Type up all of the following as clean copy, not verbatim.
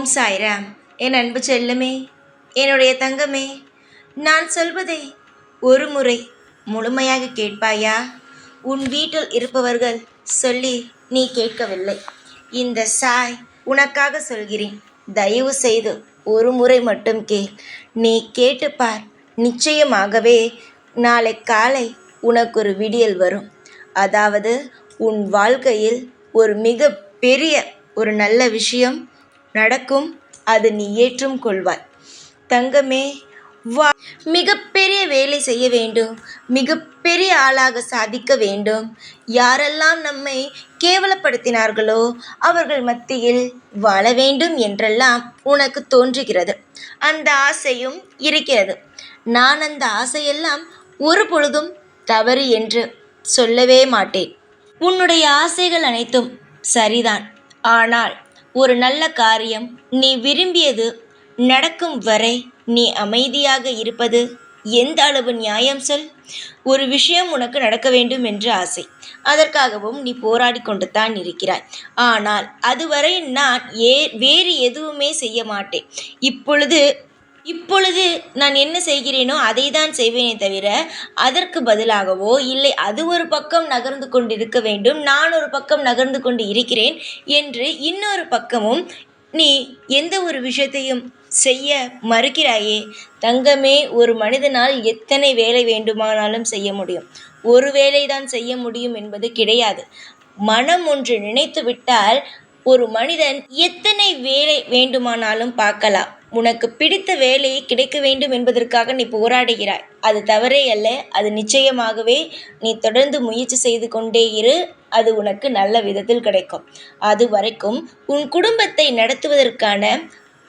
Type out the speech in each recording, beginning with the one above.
ஓம் சாய்ராம். என் அன்பு செல்லமே, என்னுடைய தங்கமே, நான் சொல்வதை ஒரு முறை முழுமையாக கேட்பாயா? உன் வீட்டில் இருப்பவர்கள் சொல்லி நீ கேட்கவில்லை. இந்த சாய் உனக்காக சொல்கிறேன். தயவு செய்து ஒரு முறை மட்டும் கேள். நீ கேட்டுப்பார். நிச்சயமாகவே நாளை காலை உனக்கு ஒரு விடியல் வரும். அதாவது உன் வாழ்க்கையில் ஒரு மிக பெரிய ஒரு நல்ல விஷயம் நடக்கும். அது நீ ஏற்றும் கொள்வாய். தங்கமே, வா. மிகப்பெரிய வேலை செய்ய வேண்டும், மிகப்பெரிய ஆளாக சாதிக்க வேண்டும். யாரெல்லாம் நம்மை கேவலப்படுத்தினார்களோ அவர்கள் மத்தியில் வாழ வேண்டும் என்றெல்லாம் உனக்கு தோன்றுகிறது. அந்த ஆசையும் இருக்கிறது. நான் அந்த ஆசையெல்லாம் ஒரு பொழுதும் தவறு என்று சொல்லவே மாட்டேன். உன்னுடைய ஆசைகள் அனைத்தும் சரிதான். ஆனால் ஒரு நல்ல காரியம் நீ விரும்பியது நடக்கும் வரை நீ அமைதியாக இருப்பது எந்த அளவு நியாயம் சொல்? ஒரு விஷயம் உனக்கு நடக்க வேண்டும் என்று ஆசை. அதற்காகவும் நீ போராடி கொண்டு தான் இருக்கிறாய். ஆனால் அதுவரை நான் வேறு எதுவுமே செய்ய மாட்டேன். இப்பொழுது நான் என்ன செய்கிறேனோ அதை தான் செய்வேனே தவிர அதற்கு பதிலாகவோ இல்லை அது ஒரு பக்கம் நகர்ந்து கொண்டிருக்க வேண்டும், நான் ஒரு பக்கம் நகர்ந்து கொண்டு இருக்கிறேன் என்று இன்னொரு பக்கமும் நீ எந்த ஒரு விஷயத்தையும் செய்ய மறுக்கிறாயே. தங்கமே, ஒரு மனிதனால் எத்தனை வேலை வேண்டுமானாலும் செய்ய முடியும். ஒரு வேலை தான் செய்ய முடியும் என்பது கிடையாது. மனம் ஒன்று நினைத்து விட்டால் ஒரு மனிதன் எத்தனை வேலை வேண்டுமானாலும் பார்க்கலாம். உனக்கு பிடித்த வேலையை கிடைக்க வேண்டும் என்பதற்காக நீ போராடுகிறாய். அது தவறே அல்ல. அது நிச்சயமாகவே நீ தொடர்ந்து முயற்சி செய்து கொண்டே இரு. அது உனக்கு நல்ல விதத்தில் கிடைக்கும். அது வரைக்கும் உன் குடும்பத்தை நடத்துவதற்கான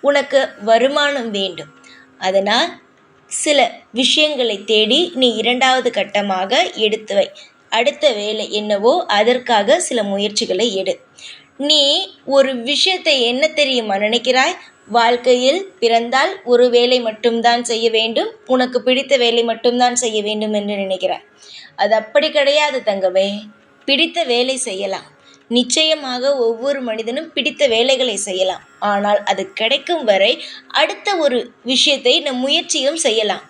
உனக்கு வருமானம் வேண்டும். அதனால் சில விஷயங்களை தேடி நீ இரண்டாவது கட்டமாக எடுத்து வை. அடுத்த வேலை என்னவோ அதற்காக சில முயற்சிகளை எடு. நீ ஒரு விஷயத்தை என்ன தெரியுமா நினைக்கிறாய்? வாழ்க்கையில் பிறந்தால் ஒரு வேலை மட்டும்தான் செய்ய வேண்டும், உனக்கு பிடித்த வேலை மட்டும்தான் செய்ய வேண்டும் என்று நினைக்கிறாய். அது அப்படி கிடையாது தங்கமே. பிடித்த வேலை செய்யலாம். நிச்சயமாக ஒவ்வொரு மனிதனும் பிடித்த வேலைகளை செய்யலாம். ஆனால் அது கிடைக்கும் வரை அடுத்த ஒரு விஷயத்தை நம் முயற்சியும் செய்யலாம்.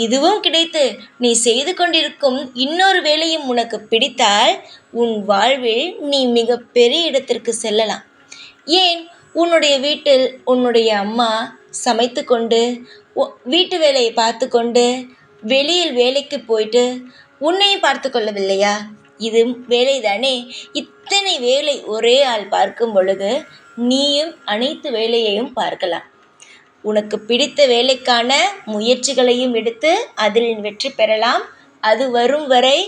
இதுவும் கிடைத்து நீ செய்து கொண்டிருக்கும் இன்னொரு வேலையும் உனக்கு பிடித்தால் உன் வாழ்வில் நீ மிக பெரிய இடத்திற்கு செல்லலாம். ஏன் உன்னுடைய வீட்டில் உன்னுடைய அம்மா சமைத்து கொண்டு வீட்டு வேலையை பார்த்து கொண்டு வெளியில் வேலைக்கு போயிட்டு உன்னையும் பார்த்து கொள்ளவில்லையா? இது வேலைதானே. இத்தனை வேலை ஒரே ஆள் பார்க்கும் பொழுது நீயும் அனைத்து வேலையையும் பார்க்கலாம். உனக்கு பிடித்த வேலைக்கான முயற்சிகளையும் எடுத்து அதில் வெற்றி பெறலாம். அது வரும் வரை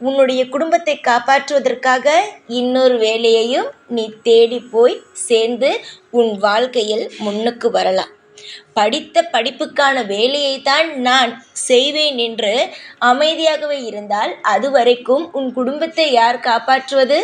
உன்னுடைய குடும்பத்தை காப்பாற்றுவதற்காக இன்னொரு வேலையையும் நீ தேடி போய் சேர்ந்து உன் வாழ்க்கையில் முன்னுக்கு வரலாம். படித்த படிப்புக்கான வேலையை தான் நான் செய்வேன் என்று அமைதியாகவே இருந்தால் அது வரைக்கும் உன் குடும்பத்தை யார் காப்பாற்றுவது?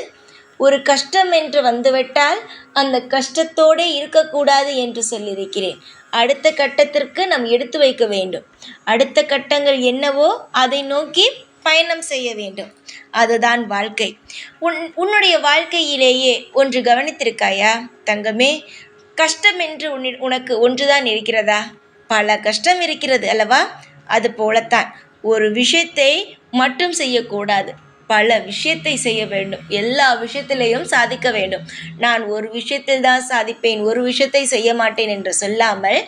ஒரு கஷ்டம் என்று வந்துவிட்டால் அந்த கஷ்டத்தோடு இருக்கக்கூடாது என்று சொல்லியிருக்கிறேன். அடுத்த கட்டத்திற்கு நாம் எடுத்து வைக்க வேண்டும். அடுத்த கட்டங்கள் என்னவோ அதை நோக்கி பயணம் செய்ய வேண்டும். அதுதான் வாழ்க்கை. உன்னுடைய வாழ்க்கையிலேயே ஒன்று கவனித்திருக்காயா தங்கமே? கஷ்டம் என்று உனக்கு ஒன்றுதான் இருக்கிறதா? பல கஷ்டம் இருக்கிறது அல்லவா? அது போலத்தான் ஒரு விஷயத்தை மட்டும் செய்யக்கூடாது, பல விஷயத்தை செய்ய வேண்டும். எல்லா விஷயத்திலையும் சாதிக்க வேண்டும். நான் ஒரு விஷயத்தில் தான் சாதிப்பேன், ஒரு விஷயத்தை செய்ய மாட்டேன் என்று சொல்லாமல்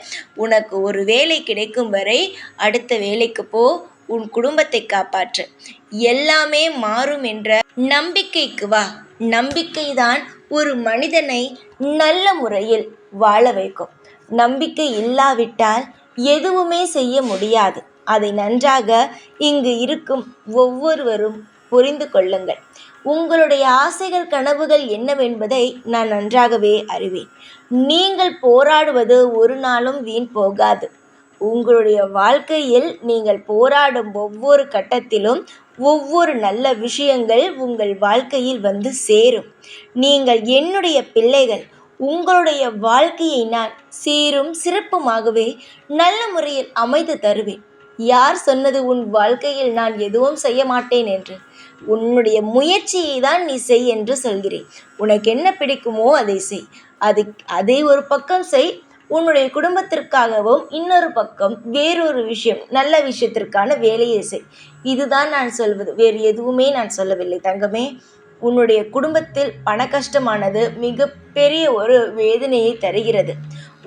உனக்கு ஒரு வேலை கிடைக்கும் வரை அடுத்த வேலைக்கு போ, உன் குடும்பத்தை காப்பாற்று. எல்லாமே மாறும் என்ற நம்பிக்கைக்கு வா. நம்பிக்கைதான் ஒரு மனிதனை நல்ல முறையில் வாழ வைக்கும். நம்பிக்கை இல்லாவிட்டால் எதுவுமே செய்ய முடியாது. அதை நன்றாக இங்கு இருக்கும் ஒவ்வொருவரும் புரிந்து கொள்ளுங்கள். உங்களுடைய ஆசைகள் கனவுகள் என்னவென்பதை நான் நன்றாகவே அறிவேன். நீங்கள் போராடுவது ஒரு நாளும் வீண் போகாது. உங்களுடைய வாழ்க்கையில் நீங்கள் போராடும் ஒவ்வொரு கட்டத்திலும் ஒவ்வொரு நல்ல விஷயங்கள் உங்கள் வாழ்க்கையில் வந்து சேரும். நீங்கள் என்னுடைய பிள்ளைகள். உங்களுடைய வாழ்க்கையை நான் சீரும் சிறப்புமாகவே நல்ல முறையில் அமைத்து தருவேன். யார் சொன்னது உன் வாழ்க்கையில் நான் எதுவும் செய்ய மாட்டேன் என்று? உன்னுடைய முயற்சியை தான் நீ செய் என்று சொல்கிறேன். உனக்கு என்ன பிடிக்குமோ அதை செய். அதை ஒரு பக்கம் செய். உன்னுடைய குடும்பத்திற்காகவும் இன்னொரு பக்கம் வேறொரு விஷயம், நல்ல விஷயத்திற்கான வேலையை செய். இதுதான் நான் சொல்வது, வேறு எதுவுமே நான் சொல்லவில்லை தங்கமே. உன்னுடைய குடும்பத்தில் பண கஷ்டமானது மிக பெரிய ஒரு வேதனையை தருகிறது.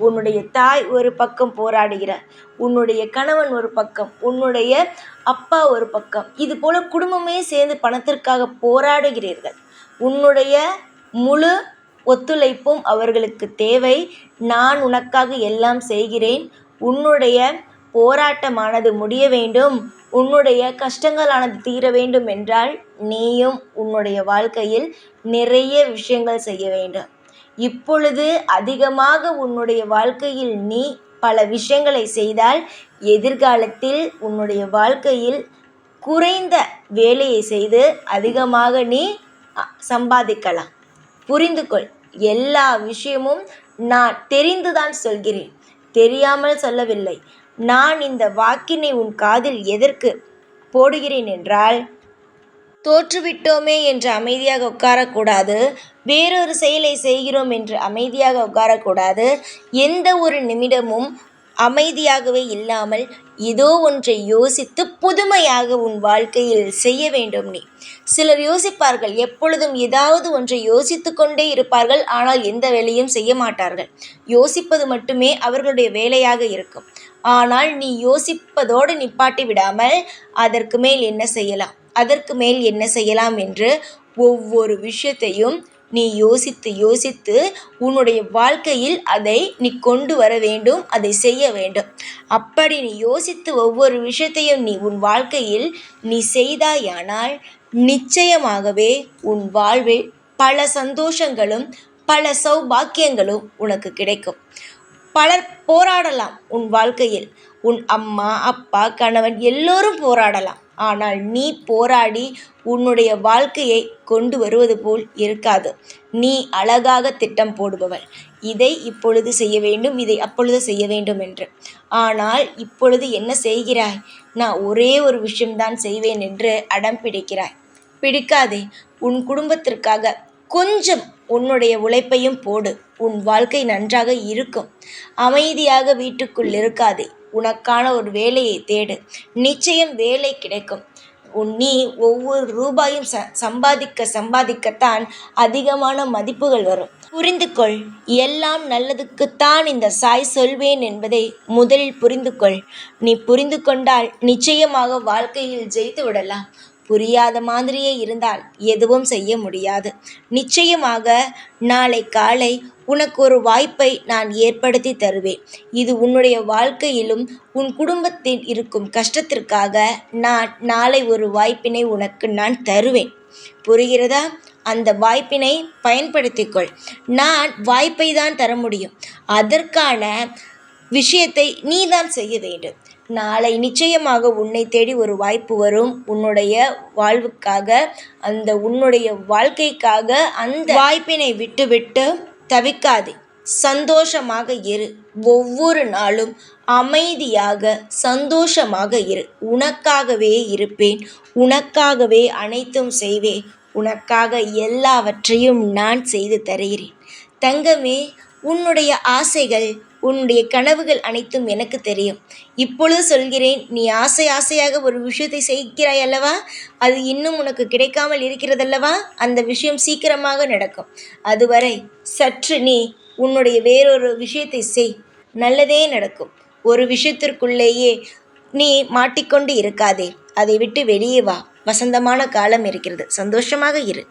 உன்னுடைய தாய் ஒரு பக்கம் போராடுகிறார், உன்னுடைய கணவன் ஒரு பக்கம், உன்னுடைய அப்பா ஒரு பக்கம், இது போல குடும்பமே சேர்ந்து பணத்திற்காக போராடுகிறீர்கள். உன்னுடைய முழு ஒத்துழைப்பும் அவர்களுக்கு தேவை. நான் உனக்காக எல்லாம் செய்கிறேன். உன்னுடைய போராட்டமானது முடிய வேண்டும், உன்னுடைய கஷ்டங்களானது தீர வேண்டும் என்றால் நீயும் உன்னுடைய வாழ்க்கையில் நிறைய விஷயங்கள் செய்ய வேண்டும். இப்பொழுது அதிகமாக உன்னுடைய வாழ்க்கையில் நீ பல விஷயங்களை செய்தால் எதிர்காலத்தில் உன்னுடைய வாழ்க்கையில் குறைந்த வேலையை செய்து அதிகமாக நீ சம்பாதிக்கலாம். புரிந்து கொள். எல்லா விஷயமும் நான் தெரிந்துதான் சொல்கிறேன், தெரியாமல் சொல்லவில்லை. நான் இந்த வாக்கினை உன் காதில் எதற்கு போடுகிறேன் என்றால், தோற்றுவிட்டோமே என்று அமைதியாக உட்காரக்கூடாது, வேறொரு செயலை செய்கிறோம் என்று அமைதியாக உட்காரக்கூடாது. எந்த ஒரு நிமிடமும் அமைதியாகவே இல்லாமல் ஏதோ ஒன்றை யோசித்து புதுமையாக உன் வாழ்க்கையில் செய்ய வேண்டும் நீ. சிலர் யோசிப்பார்கள், எப்பொழுதும் ஏதாவது ஒன்றை யோசித்து கொண்டே இருப்பார்கள், ஆனால் எந்த வேலையும் செய்ய மாட்டார்கள். யோசிப்பது மட்டுமே அவர்களுடைய வேலையாக இருக்கும். ஆனால் நீ யோசிப்பதோடு நிப்பாட்டி விடாமல் அதற்கு மேல் என்ன செய்யலாம், அதற்கு மேல் என்ன செய்யலாம் என்று ஒவ்வொரு விஷயத்தையும் நீ யோசித்து யோசித்து உன்னுடைய வாழ்க்கையில் அதை நீ கொண்டு வர வேண்டும், அதை செய்ய வேண்டும். அப்படி நீ யோசித்து ஒவ்வொரு விஷயத்தையும் நீ உன் வாழ்க்கையில் நீ செய்தாயானால் நிச்சயமாகவே உன் வாழ்வில் பல சந்தோஷங்களும் பல சௌபாக்கியங்களும் உனக்கு கிடைக்கும். பலர் போராடலாம் உன் வாழ்க்கையில், உன் அம்மா அப்பா கணவன் எல்லோரும் போராடலாம். ஆனால் நீ போராடி உன்னுடைய வாழ்க்கையை கொண்டு வருவது போல் இருக்காது. நீ அழகாக திட்டம் போடுபவள், இதை இப்பொழுது செய்ய வேண்டும், இதை அப்பொழுது செய்ய வேண்டும் என்று. ஆனால் இப்பொழுது என்ன செய்கிறாய்? நான் ஒரே ஒரு விஷயம்தான் செய்வேன் என்று அடம் பிடிக்கிறாய். பிடிக்காதே. உன் குடும்பத்திற்காக கொஞ்சம் உன்னுடைய உழைப்பையும் போடு. உன் வாழ்க்கை நன்றாக இருக்கும். அமைதியாக வீட்டுக்குள் இருக்காதே. உனக்கான ஒரு வேலையை தேடு. நிச்சயம் வேலை கிடைக்கும். நீ ஒவ்வொரு ரூபாயும் சம்பாதிக்கத்தான் அதிகமான மதிப்புகள் வரும். புரிந்து கொள். எல்லாம் நல்லதுக்குத்தான் இந்த சாய் சொல்வேன் என்பதை முதலில் புரிந்து கொள். நீ புரிந்து கொண்டால் நிச்சயமாக வாழ்க்கையில் ஜெயித்து விடலாம். புரியாத மாதிரியே இருந்தால் எதுவும் செய்ய முடியாது. நிச்சயமாக நாளை காலை உனக்கு ஒரு வாய்ப்பை நான் ஏற்படுத்தி தருவேன். இது உன்னுடைய வாழ்க்கையிலும் உன் குடும்பத்தில் இருக்கும் கஷ்டத்திற்காக நான் நாளை ஒரு வாய்ப்பினை உனக்கு நான் தருவேன். புரிகிறதா? அந்த வாய்ப்பினை பயன்படுத்திக்கொள். நான் வாய்ப்பை தான் தர முடியும், அதற்கான விஷயத்தை நீதான் செய்ய வேண்டும். நாளை நிச்சயமாக உன்னை தேடி ஒரு வாய்ப்பு வரும். உன்னுடைய வாழ்வுக்காக, அந்த உன்னுடைய வாழ்க்கைக்காக அந்த வாய்ப்பினை விட்டுவிட்டு தவிக்காதே. சந்தோஷமாக இரு. ஒவ்வொரு நாளும் அமைதியாக சந்தோஷமாக இரு. உனக்காகவே இருப்பேன், உனக்காகவே அனைத்தும் செய்வேன், உனக்காக எல்லாவற்றையும் நான் செய்து தருகிறேன். தங்கமே, உன்னுடைய ஆசைகள், உன்னுடைய கனவுகள் அனைத்தும் எனக்கு தெரியும். இப்பொழுது சொல்கிறேன், நீ ஆசையாக ஒரு விஷயத்தை செய்கிறாய் அல்லவா, அது இன்னும் உனக்கு கிடைக்காமல் இருக்கிறதல்லவா, அந்த விஷயம் சீக்கிரமாக நடக்கும். அதுவரை சற்று நீ உன்னுடைய வேறொரு விஷயத்தை செய், நல்லதே நடக்கும். ஒரு விஷயத்திற்குள்ளேயே நீ மாட்டிக்கொண்டு இருக்காதே, அதை விட்டு வெளியே வா. வசந்தமான காலம் இருக்கிறது, சந்தோஷமாக இரு.